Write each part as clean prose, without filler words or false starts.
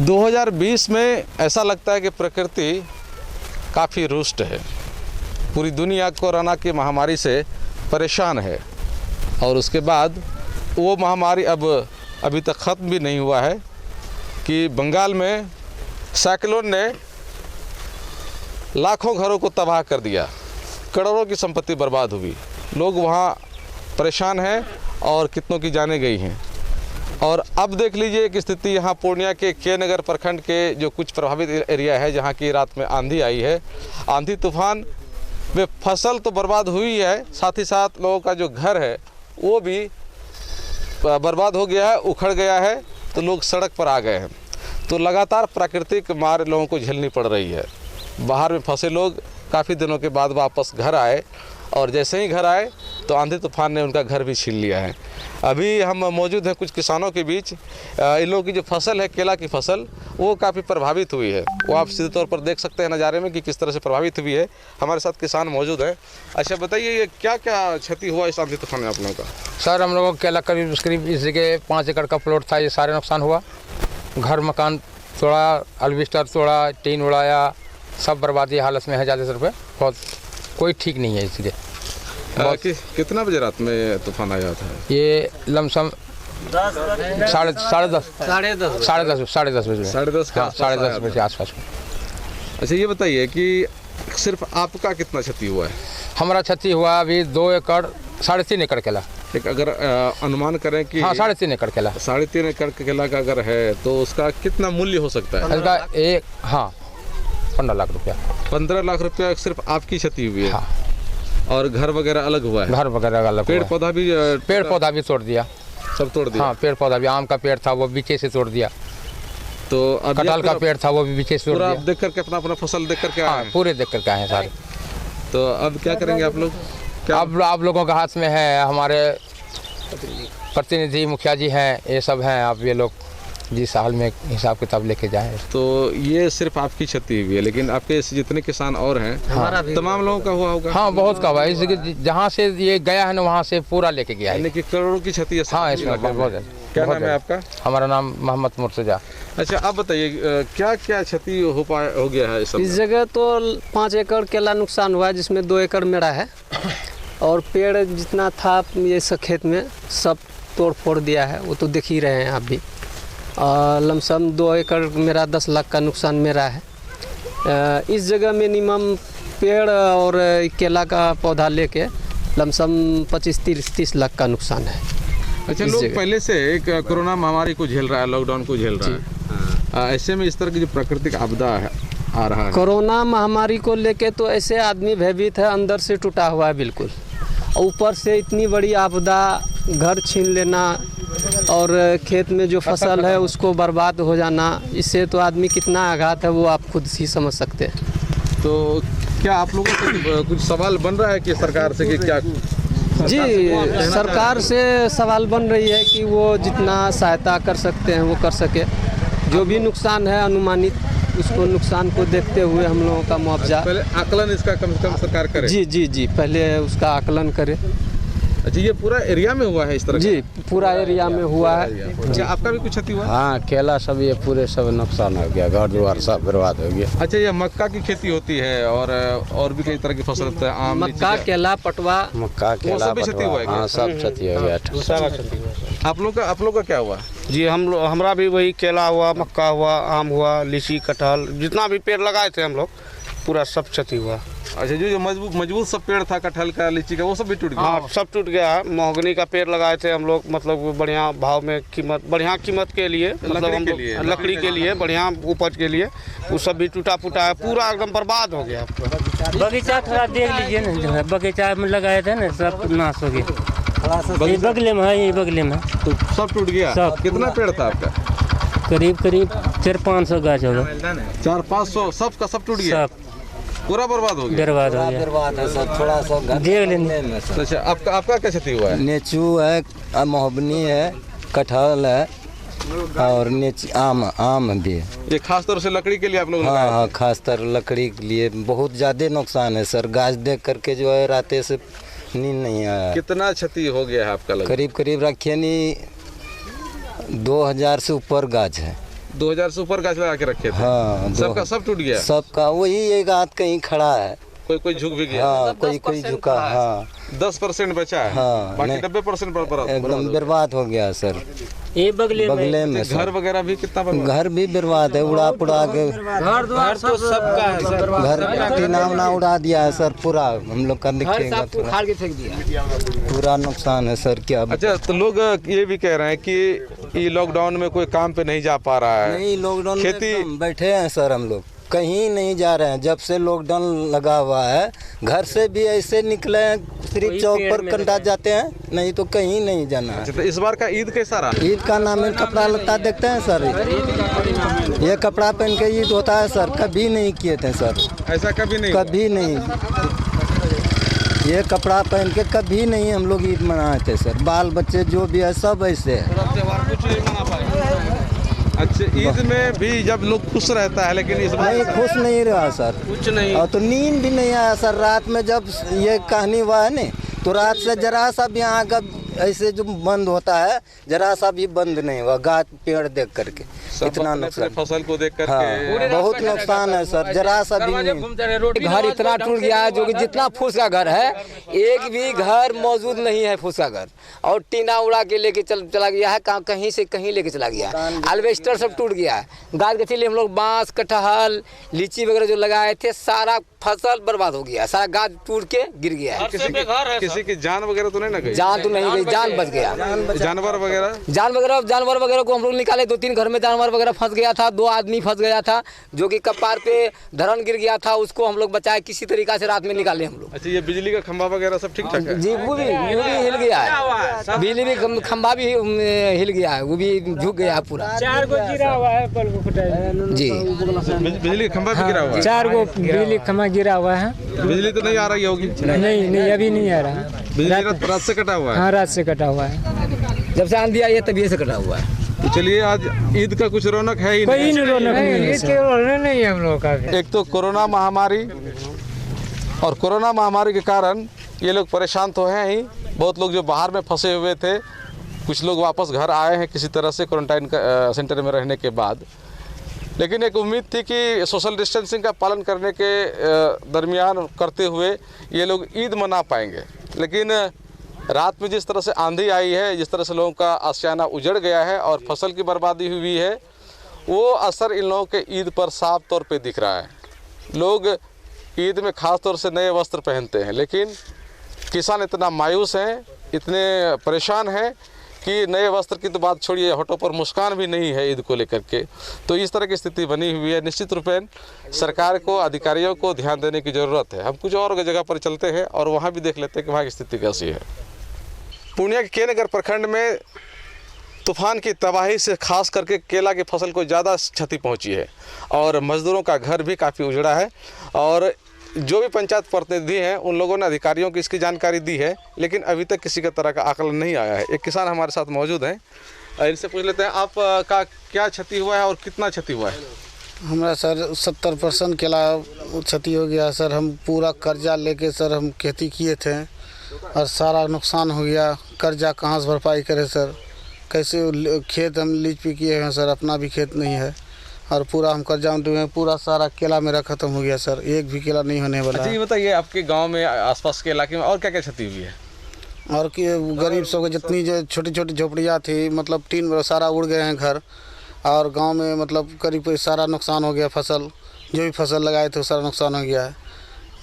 2020 में ऐसा लगता है कि प्रकृति काफ़ी रुष्ट है। पूरी दुनिया कोरोना की महामारी से परेशान है और उसके बाद वो महामारी अभी तक ख़त्म भी नहीं हुआ है कि बंगाल में साइक्लोन ने लाखों घरों को तबाह कर दिया, करोड़ों की संपत्ति बर्बाद हुई, लोग वहाँ परेशान हैं और कितनों की जानें गई हैं। और अब देख लीजिए कि स्थिति यहाँ पूर्णिया के के नगर प्रखंड के जो कुछ प्रभावित एरिया है, जहाँ की रात में आंधी आई है, आंधी तूफान में फसल तो बर्बाद हुई है, साथ ही साथ लोगों का जो घर है वो भी बर्बाद हो गया है, उखड़ गया है, तो लोग सड़क पर आ गए हैं। तो लगातार प्राकृतिक मार लोगों को झेलनी पड़ रही है। बाहर में फंसे लोग काफ़ी दिनों के बाद वापस घर आए और जैसे ही घर आए तो आंधी तूफान ने उनका घर भी छीन लिया है। अभी हम मौजूद हैं कुछ किसानों के बीच। इन लोगों की जो फसल है, केला की फसल, वो काफ़ी प्रभावित हुई है। वो आप सीधे तौर पर देख सकते हैं नज़ारे में कि किस तरह से प्रभावित हुई है। हमारे साथ किसान मौजूद हैं। अच्छा बताइए, ये क्या क्या क्षति हुआ इस आंधी तूफान में आप लोगों का? सर, हम लोगों को केला करीब इस जगह 5 एकड़ का प्लॉट था, ये सारे नुकसान हुआ। घर मकान तोड़ा, अल्बिस्टर तोड़ा, टीन उड़ाया, सब बर्बादी हालत में है। ज़्यादा सर पे बहुत कोई ठीक नहीं है इसलिए। कितना बजे रात में तूफान आया था? ये लमसम साढ़े दस बजे के आसपास। अच्छा ये बताइए कि सिर्फ आपका कितना क्षति हुआ है? हमारा क्षति हुआ अभी 2 एकड़ 3.5 एकड़ केला। एक अगर अनुमान करें कि हाँ, 3.5 एकड़ केला, 3.5 एकड़ केला का अगर है तो उसका कितना मूल्य हो सकता है? इसका 15 लाख रुपया। 15 लाख रुपया सिर्फ आपकी क्षति हुई है? हाँ। और घर वगैरह अलग हुआ है? घर वगैरह अलग, पेड़ पौधा भी तोड़ दिया, सब तोड़ दिया? हाँ, पेड़ पौधा भी, आम का पेड़ था वो बीचे से तोड़ दिया। तो कटहल का पेड़ था वो भी बीचे से तोड़ दिया। देख करके अपना फसल देख करके हाँ, पूरे देख करके आए हैं सारे। तो अब क्या करेंगे आप लोग? अब आप लोगों के हाथ में है, हमारे प्रतिनिधि मुखिया जी हैं, ये सब हैं। अब ये लोग जिस हाल में हिसाब किताब लेके जाएं। तो ये सिर्फ आपकी क्षति हुई है, लेकिन आपके जितने किसान और हैं, हाँ, तमाम लोगों का हुआ होगा? हाँ, बहुत का हुआ। इसलिए जहाँ से ये गया है ना, वहाँ से पूरा लेके गया है। कि करोड़ों की क्षति है। हाँ, इसमें बहुत है। क्या नाम है आपका? हमारा नाम मोहम्मद मुर्तजा। अच्छा, आप बताइए क्या क्या क्षति हो गया है इस जगह? तो 5 एकड़ केला नुकसान हुआ है, जिसमें 2 एकड़ मेरा है। और पेड़ जितना था ये सब खेत में सब तोड़ फोड़ दिया है, वो तो देख ही रहे हैं आप भी। लमसम 2 एकड़ मेरा 10 लाख का नुकसान मेरा है। इस जगह मिनिमम पेड़ और केला का पौधा लेके लमसम 25-30 लाख का नुकसान है। अच्छा, लोग पहले से एक कोरोना महामारी को झेल रहा है, लॉकडाउन को झेल रहा है, ऐसे में इस तरह की जो प्राकृतिक आपदा आ रहा है, कोरोना महामारी को लेके तो ऐसे आदमी भयभीत है, अंदर से टूटा हुआ है बिल्कुल। ऊपर से इतनी बड़ी आपदा, घर छीन लेना और खेत में जो फसल है उसको बर्बाद हो जाना, इससे तो आदमी कितना आघात है वो आप खुद ही समझ सकते हैं। तो क्या आप लोगों से कुछ सवाल बन रहा है कि सरकार से कि क्या? जी, सरकार से सवाल बन रही है कि वो जितना सहायता कर सकते हैं वो कर सके। जो भी नुकसान है अनुमानित, उसको नुकसान को देखते हुए हम लोगों का मुआवजा, पहले आकलन इसका कम से कम सरकार करे। जी, पहले उसका आकलन करे। अच्छा, ये पूरा एरिया में हुआ है इस तरह? जी, पूरा एरिया में हुआ है। अच्छा, आपका भी कुछ क्षति हुआ? हाँ, केला सब ये पूरे सब नुकसान हो गया, घर द्वार सब बर्बाद हो गया। अच्छा, ये मक्का की खेती होती है और भी कई तरह की फसल होता है, आम, मक्का, केला, पटवा, मक्का, केला, हाँ, सब क्षति हो गया। आप लोग का क्या हुआ? जी, हमरा भी वही केला हुआ, मक्का हुआ, आम हुआ, लीची, कटहल, जितना भी पेड़ लगाए थे हम लोग, पूरा सब क्षति हुआ। अच्छा, जो मजबूत सब पेड़ था, कटहल का, लीची का, वो सब भी टूट गया? हाँ, सब टूट गया है। महोगनी का पेड़ लगाए थे हम लोग, मतलब बढ़िया भाव में बढ़िया कीमत के लिए, मतलब हम लकड़ी के लिए बढ़िया उपज के लिए, वो सब भी टूटा फूटा है, पूरा एकदम बर्बाद हो गया। बगीचा थोड़ा देख लीजिए ना, बगीचा में लगाए थे ना, सब नाश हो गया। ये बगले में है, ये बगले में तो सब टूट गया। सब। कितना पेड़ था आपका? करीब 400-500 गाछ होगा। 400-500 सब का सब टूट गया? पूरा बर्बाद हो गया? बर्बाद हो गया। बर्बाद है सब, थोड़ा सा देख लेंगे। अच्छा, आपका क्या क्षति हुआ है? नेचू है, महोगनी है, कटहल है और आम भी। ये खास तौर से लकड़ी के लिए आप लोग? हाँ, खास तौर लकड़ी के लिए बहुत ज्यादा नुकसान है सर। गाछ देख करके जो है रातें से नींद नहीं आया। कितना क्षति हो गया है आपका? करीब रखिए नहीं 2000 से ऊपर गाछ है। 2000 से ऊपर गाछ लगा के रखे थे। हाँ, सबका सब टूट गया। सबका वही एक आध कहीं खड़ा है। कोई झुक भी गया। हाँ, कोई झुका। हाँ, 10% बचा है। हाँ, बाकी नहीं। 90% एकदम बर्बाद हो गया सर। ये बगले में घर वगैरह भी कितना बर्बाद? घर भी बर्बाद है, उड़ा पुड़ा के घर द्वार तो सबका है सर। घर टीना उड़ा दिया है सर पूरा। हम लोग का दिखेगा उखाड़ के फेंक दिया। पूरा नुकसान है सर। क्या अच्छा, तो लोग ये भी कह रहे हैं कि ये लॉकडाउन में कोई काम पे नहीं जा पा रहा है। नहीं, लॉकडाउन खेती में बैठे हैं सर। हम लोग कहीं नहीं जा रहे हैं जब से लॉकडाउन लगा हुआ है। घर से भी ऐसे निकले हैं, सिर्फ चौक पर कंडा जाते हैं, नहीं तो कहीं नहीं जाना है। अच्छा, तो इस बार का ईद कैसा रहा? ईद का नाम है कपड़ा लत्ता देखते हैं सर। ये कपड़ा पहन के ईद होता है सर, कभी नहीं किए थे सर। ऐसा कभी नहीं? कभी नहीं। ये कपड़ा पहन के कभी नहीं हम लोग ईद मनाए थे सर। बाल बच्चे जो भी है सब ऐसे है। कुछ नहीं मना पाए। अच्छा, ईद में भी जब लोग खुश रहता है, लेकिन इस बार नहीं खुश नहीं रहा सर, कुछ नहीं। और तो नींद भी नहीं आया सर। रात में जब ये कहानी हुआ है न, तो रात से जरा सा भी यहाँ का ऐसे जो बंद होता है, जरा सा भी बंद नहीं हुआ। गाछ पेड़ देख करके इतना नुकसान, फसल को देख करके। हाँ, बहुत नुकसान है सर। जरा सा भी नहीं। घर इतना टूट गया है जो कि जितना फूस का घर है, एक भी घर मौजूद नहीं है फूस का घर। और टीना उड़ा के लेके चला गया है, कहीं से कहीं लेके चला गया है। एल्वेस्टर सब टूट गया है। गाछ के लिए हम लोग बांस, कटहल, लीची वगैरह जो लगाए थे, सारा फसल बर्बाद हो गया। सारा गाछ टूट के गिर गया है। किसी की जान वगैरह तो नहीं ना गई? जान तो नहीं गई, जान बच गया। जानवर वगैरह को हम लोग निकाले। 2-3 घर में जानवर वगैरह फंस गया था। 2 आदमी फंस गया था, जो कि कपार पे धरन गिर गया था। उसको हम लोग बचाए किसी तरीका से, रात में निकाले हम लोग। अच्छा, ये बिजली का खंभा वगैरह सब ठीक ठाक है? जी, वो भी हिल गया है। बिजली भी खंभा भी हिल गया है, वो भी झुक गया है पूरा। 4 गो गिरा हुआ है, बल्ब फटा है जी। बिजली का खंभा भी गिरा हुआ है? 4 गो बिजली खंभा गिरा हुआ है। बिजली तो नहीं आ रही होगी? नहीं, अभी नहीं आ रहा। बिजली रात से कटा हुआ है? हाँ, रात से कटा हुआ है। जब से आंधी आई है तभी से कटा हुआ है। तो चलिए, आज ईद का कुछ रौनक है ही कोई नहीं, रौनक नहीं है हम लोग का। एक तो कोरोना महामारी, और कोरोना महामारी के कारण ये लोग परेशान तो हैं ही। बहुत लोग जो बाहर में फंसे हुए थे, कुछ लोग वापस घर आए हैं किसी तरह से क्वारंटाइन सेंटर में रहने के बाद। लेकिन एक उम्मीद थी कि सोशल डिस्टेंसिंग का पालन करने के दरमियान करते हुए ये लोग ईद मना पाएंगे। लेकिन रात में जिस तरह से आंधी आई है, जिस तरह से लोगों का आशियाना उजड़ गया है और फसल की बर्बादी हुई है, वो असर इन लोगों के ईद पर साफ तौर पे दिख रहा है। लोग ईद में ख़ास तौर से नए वस्त्र पहनते हैं, लेकिन किसान इतना मायूस हैं, इतने परेशान हैं कि नए वस्त्र की तो बात छोड़िए, होठों पर मुस्कान भी नहीं है ईद को लेकर के। तो इस तरह की स्थिति बनी हुई है। निश्चित रूपेण सरकार को, अधिकारियों को ध्यान देने की ज़रूरत है। हम कुछ और जगह पर चलते हैं और वहाँ भी देख लेते हैं कि वहाँ की स्थिति कैसी है। पूर्णिया के के नगर प्रखंड में तूफान की तबाही से खास करके केला की फसल को ज़्यादा क्षति पहुंची है और मज़दूरों का घर भी काफ़ी उजड़ा है। और जो भी पंचायत प्रतिनिधि हैं, उन लोगों ने अधिकारियों को इसकी जानकारी दी है, लेकिन अभी तक किसी का तरह का आकलन नहीं आया है। एक किसान हमारे साथ मौजूद हैं, इनसे पूछ लेते हैं आप का क्या क्षति हुआ है और कितना क्षति हुआ है? हमारा सर 70% केला क्षति हो गया सर। हम पूरा कर्जा लेके सर हम खेती किए थे और सारा नुकसान हो गया। कर्जा कहाँ से भरपाई करें सर? कैसे खेत हम लीज पे किए हैं सर, अपना भी खेत नहीं है और पूरा हम कर्जा में डूबे। पूरा सारा केला मेरा ख़त्म हो गया सर, एक भी केला नहीं होने वाला। अच्छा, ये बताइए, आपके गांव में, आसपास के इलाके में और क्या क्या क्षति हुई है? और कि गरीब सब जितनी जो छोटी छोटी झोपड़ियाँ थी, मतलब टीन सारा उड़ गए हैं घर। और गांव में मतलब करीब सारा नुकसान हो गया। फसल जो भी फसल लगाए थे सारा नुकसान हो गया है।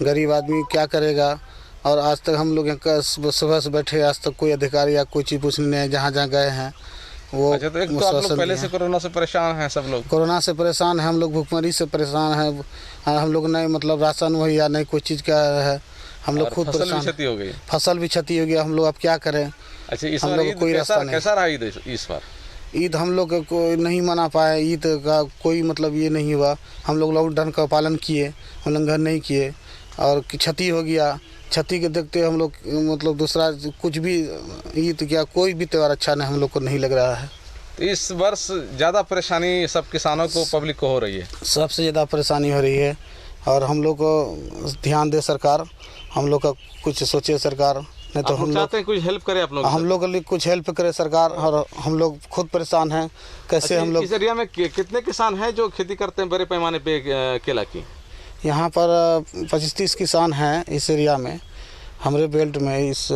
गरीब आदमी क्या करेगा? और आज तक हम लोग सुबह से बैठे, आज तक कोई अधिकारी या कोई चीज़ पूछने नहीं है। जहाँ जहाँ गए हैं वो। अच्छा, तो एक तो आप लोग पहले से कोरोना से परेशान हैं, सब लोग कोरोना से परेशान हैं, हम लोग भूखमरी से परेशान हैं। हम लोग नहीं मतलब राशन मुहैया नहीं कोई चीज़ का है। हम लोग खुद परेशान। क्षति हो गई, फसल भी क्षति हो गया। हम लोग अब क्या करें? अच्छा, इस हम बार लोग कोई रास्ता नहीं। कैसा रहा ईद इस बार? ईद हम लोग को नहीं मना पाए। ईद का कोई मतलब ये नहीं हुआ। हम लोग लॉकडाउन का पालन किए, उल्लंघन नहीं किए और क्षति हो गया। क्षति के देखते हम लोग मतलब दूसरा कुछ भी ईद क्या कोई भी त्यौहार अच्छा नहीं हम लोग को नहीं लग रहा है। तो इस वर्ष ज़्यादा परेशानी सब किसानों को, पब्लिक को हो रही है? सबसे ज़्यादा परेशानी हो रही है और हम लोग को ध्यान दे सरकार, हम लोग का कुछ सोचे सरकार, नहीं तो आप लोग चाहते हैं कुछ हेल्प करे आप लोग? हम लोग के लिए कुछ हेल्प करे सरकार, और हम लोग खुद परेशान हैं कैसे। अच्छा, हम लोग इस एरिया में कितने किसान हैं जो खेती करते हैं बड़े पैमाने पे केला की? यहाँ पर 25-30 किसान हैं इस एरिया में, हमारे बेल्ट में, इस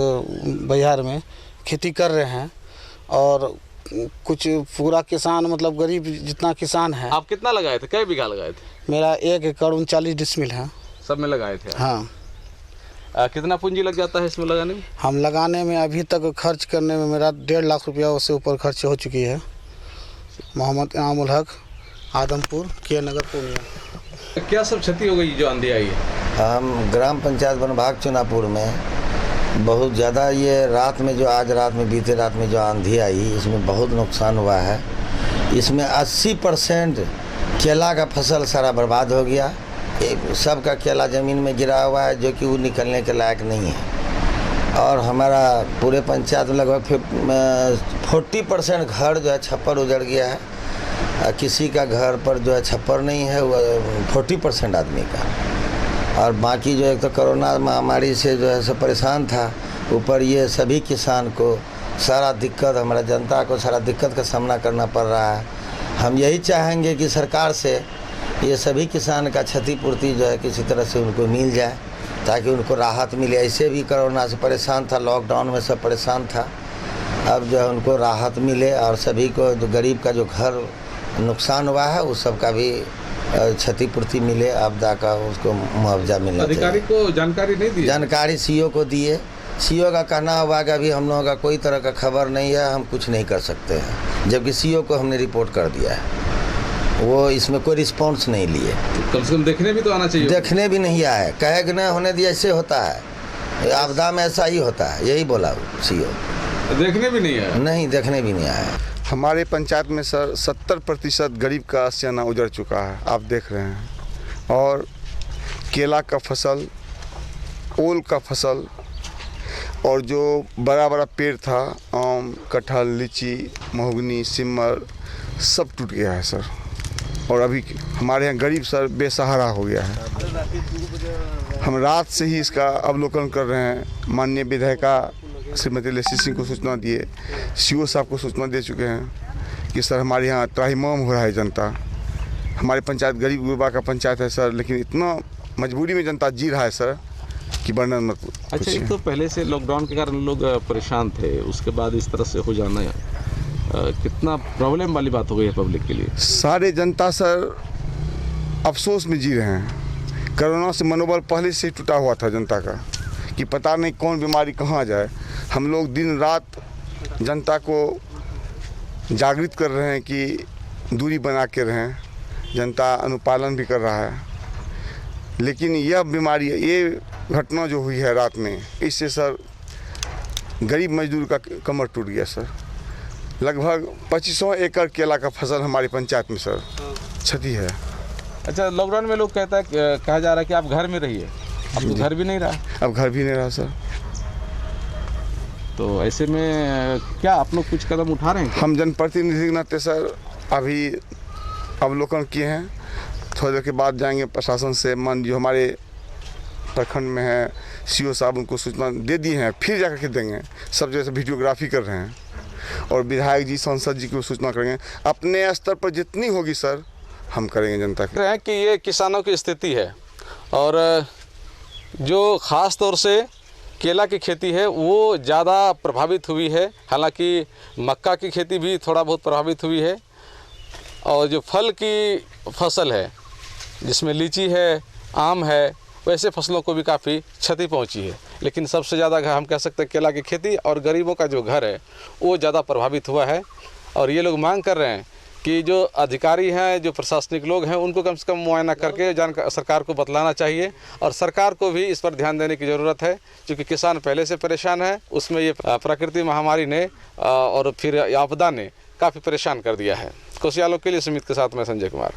बिहार में खेती कर रहे हैं। और कुछ पूरा किसान मतलब गरीब जितना किसान है। आप कितना लगाए थे, कई बीघा लगाए थे? मेरा 1 एकड़ 39 डिसमिल है। सब में लगाए थे? हाँ। कितना पूंजी लग जाता है इसमें लगाने में? हम लगाने में अभी तक खर्च करने में मेरा 1.5 लाख रुपया से ऊपर खर्च हो चुकी है। मोहम्मद इनामुल हक, आदमपुर, के नगर, पूर्णिया। क्या सब क्षति हो गई जो आंधी आई है? हम ग्राम पंचायत वनभाग चुनापुर में बहुत ज़्यादा ये रात में जो आज रात में बीते रात में जो आंधी आई, इसमें बहुत नुकसान हुआ है। इसमें 80% केला का फसल सारा बर्बाद हो गया। सब का केला ज़मीन में गिरा हुआ है जो कि वो निकलने के लायक नहीं है। और हमारा पूरे पंचायत में लगभग 40% घर जो है छप्पर उजड़ गया है। किसी का घर पर जो है छप्पर नहीं है, वो 40% आदमी का। और बाकी जो एक तो कोरोना महामारी से जो है सब परेशान था, ऊपर ये सभी किसान को सारा दिक्कत, हमारा जनता को सारा दिक्कत का सामना करना पड़ रहा है। हम यही चाहेंगे कि सरकार से ये सभी किसान का क्षतिपूर्ति जो है किसी तरह से उनको मिल जाए, ताकि उनको राहत मिले। ऐसे भी कोरोना से परेशान था, लॉकडाउन में सब परेशान था। अब जो है उनको राहत मिले और सभी को जो गरीब का जो घर नुकसान हुआ है उस सब का भी क्षतिपूर्ति मिले, आपदा का उसको मुआवजा मिलना चाहिए। अधिकारी को जानकारी नहीं दी? जानकारी सीओ को दिए। सीओ का कहना हुआ कि अभी हम लोगों का कोई तरह का खबर नहीं है, हम कुछ नहीं कर सकते हैं। जबकि सीओ को हमने रिपोर्ट कर दिया है, वो इसमें कोई रिस्पॉन्स नहीं लिए। कम से कम देखने भी तो आना चाहिए। देखने भी नहीं आए, कहे कि नहीं होने दिया, ऐसे होता है, आपदा में ऐसा ही होता है, यही बोला सीओ। देखने भी नहीं आया? नहीं, देखने भी नहीं आया। हमारे पंचायत में सर 70% गरीब का आशियाना उजड़ चुका है, आप देख रहे हैं। और केला का फसल, ओल का फसल, और जो बड़ा बड़ा पेड़ था, आम, कटहल, लीची, महोगनी, सिमर, सब टूट गया है सर। और अभी हमारे यहाँ गरीब सर बेसहारा हो गया है। हम रात से ही इसका अवलोकन कर रहे हैं। माननीय विधायिका श्रीमती लेसी सिंह को सूचना दिए, सीओ साहब को सूचना दे चुके हैं कि सर हमारे यहाँ त्राहिमाम हो रहा है जनता। हमारी पंचायत गरीब गुरबा का पंचायत है सर, लेकिन इतना मजबूरी में जनता जी रहा है सर कि वर्णन मत। अच्छा, एक तो पहले से लॉकडाउन के कारण लोग परेशान थे, उसके बाद इस तरह से हो जाना कितना प्रॉब्लम वाली बात हो गई है पब्लिक के लिए। सारे जनता सर अफसोस में जी रहे हैं। कोरोना से मनोबल पहले से टूटा हुआ था जनता का कि पता नहीं कौन बीमारी कहाँ जाए। हम लोग दिन रात जनता को जागृत कर रहे हैं कि दूरी बना के रहें। जनता अनुपालन भी कर रहा है, लेकिन यह बीमारी, ये घटना जो हुई है रात में, इससे सर गरीब मजदूर का कमर टूट गया सर। लगभग 2500 एकड़ केला का फसल हमारी पंचायत में सर क्षति है। अच्छा, लॉकडाउन में लोग कहा जा रहा है कि आप घर में रहिए, अब तो घर भी नहीं रहा। अब घर भी नहीं रहा सर। तो ऐसे में क्या आप लोग कुछ कदम उठा रहे हैं? हम जनप्रतिनिधि के नाते सर अभी अवलोकन किए हैं, थोड़ी देर के बाद जाएंगे प्रशासन से। मान जो हमारे प्रखंड में है, सीओ साहब उनको सूचना दे दी हैं, फिर जाकर के देंगे। सब जैसे वीडियोग्राफी कर रहे हैं, और विधायक जी, सांसद जी को सूचना करेंगे। अपने स्तर पर जितनी होगी सर हम करेंगे जनता की। कि ये किसानों की स्थिति है, और जो ख़ास तौर से केला की खेती है वो ज़्यादा प्रभावित हुई है। हालांकि मक्का की खेती भी थोड़ा बहुत प्रभावित हुई है, और जो फल की फसल है जिसमें लीची है, आम है, वैसे फसलों को भी काफ़ी क्षति पहुंची है। लेकिन सबसे ज़्यादा हम कह सकते हैं केला की खेती और गरीबों का जो घर है वो ज़्यादा प्रभावित हुआ है। और ये लोग मांग कर रहे हैं कि जो अधिकारी हैं, जो प्रशासनिक लोग हैं, उनको कम से कम मुआयना करके सरकार को बतलाना चाहिए, और सरकार को भी इस पर ध्यान देने की ज़रूरत है, क्योंकि किसान पहले से परेशान है। उसमें ये प्राकृतिक महामारी ने और फिर आपदा ने काफ़ी परेशान कर दिया है। कोसियालों के लिए सुमित के साथ मैं संजय कुमार।